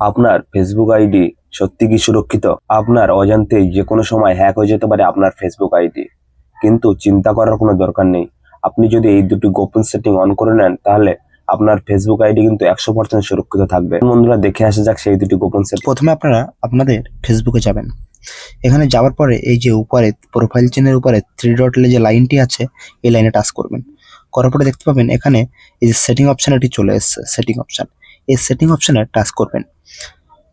আপনার Facebook ID সত্যি কি সুরক্ষিত? আপনার অজান্তেই যে কোনো সময় হ্যাক হয়ে যেতে পারে আপনার ফেসবুক আইডি, কিন্তু চিন্তা করার কোনো দরকার নেই। আপনি যদি এই দুটি গোপন সেটিং অন করে নেন, তাহলে আপনার ফেসবুক আইডি কিন্তু 100% সুরক্ষিত থাকবে। বন্ধুরা, দেখে আসা যাক সেই দুটি গোপন সেটিং। প্রথমে আপনারা আপনাদের ফেসবুকে যাবেন। এখানে যাওয়ার পরে এই যে উপরে প্রোফাইল চিহ্নের উপরে থ্রি ডট যে লাইনটি আছে, এই লাইনে টাচ করবেন। করার পরে দেখতে পাবেন এখানে এই যে সেটিং অপশন এটি চলে এসেছে, সেটিং অপশন। এই সেটিং অপশনে টাচ করবেন।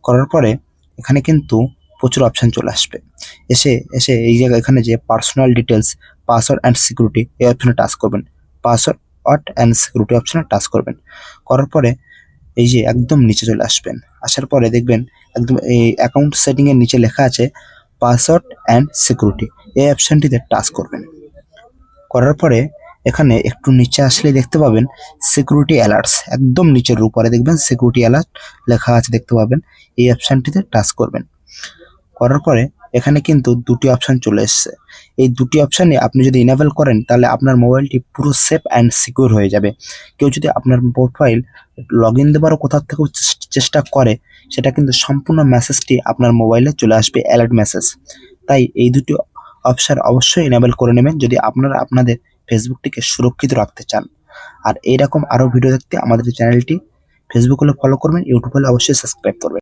করার পরে এখানে কিন্তু প্রচুর অপশন চলে আসবে। এসে এসে এই জায়গায় এখানে যে personal details, password and security, এই অপশনে টাচ করবেন। পাসওয়ার্ড অ্যান্ড সিকিউরিটি অপশনে টাচ করবেন। করার পরে এই যে একদম নিচে চলে আসবেন। আসার পরে দেখবেন একদম এই অ্যাকাউন্ট সেটিং এর নিচে লেখা আছে পাসওয়ার্ড অ্যান্ড সিকিউরিটি, এই অপশনটিতে টাচ করবেন। করার পরে এখানে একটু নিচে আসলে দেখতে পাবেন সিকিউরিটি অ্যালার্টস, একদম নিচের উপরে দেখবেন সিকিউরিটি অ্যালার্ট লেখা আছে, দেখতে পাবেন। এই অপশনটিতে টাচ করবেন। করার পরে এখানে কিন্তু দুটি অপশন চলে এসেছে। এই দুটি অপশনে আপনি যদি ইনেবল করেন, তাহলে আপনার মোবাইলটি পুরো সেফ অ্যান্ড সিকিউর হয়ে যাবে। কেউ যদি আপনার প্রোফাইল লগ ইন দেবারও কোথাও থেকেও চেষ্টা করে, সেটা কিন্তু সম্পূর্ণ মেসেজটি আপনার মোবাইলে চলে আসবে, অ্যালার্ট মেসেজ। তাই এই দুটি অপশন অবশ্যই ইনেবল করে নেবেন যদি আপনারা আপনাদের ফেসবুকটিকে সুরক্ষিত রাখতে চান। আর এইরকম আরও ভিডিও দেখতে আমাদের চ্যানেলটি ফেসবুক হলে ফলো করবেন, ইউটিউব হলে অবশ্যই সাবস্ক্রাইব করবেন।